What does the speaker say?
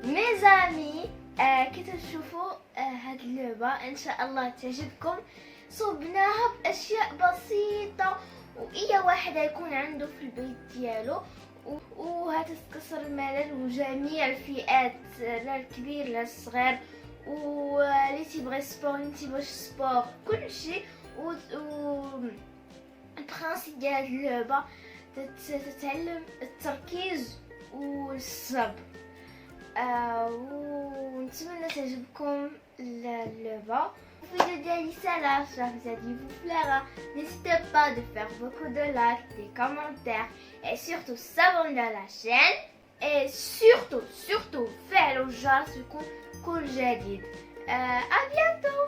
ميزامي كي تشوفوا هاد اللعبة ان شاء الله تعجبكم. صوبناها باشياء بسيطة واي واحد يكون عنده في البيت ديالو وهتتكسر الملل، وجميع الفئات لا الكبير لا الصغير، واللي تيبغي سبور اللي تيبغيش سبور كلشي. و البرانسيب ديال هاد اللعبة تتعلم التركيز والصبر. ونتمنى تعجبكم اللعبة. الفيديو ديالي سالا ça vous vous plaira. N'hésitez pas de faire beaucoup de likes, des commentaires et surtout s'abonner à la chaîne et surtout فعلوا الجرس يكون كل جديد. À bientôt.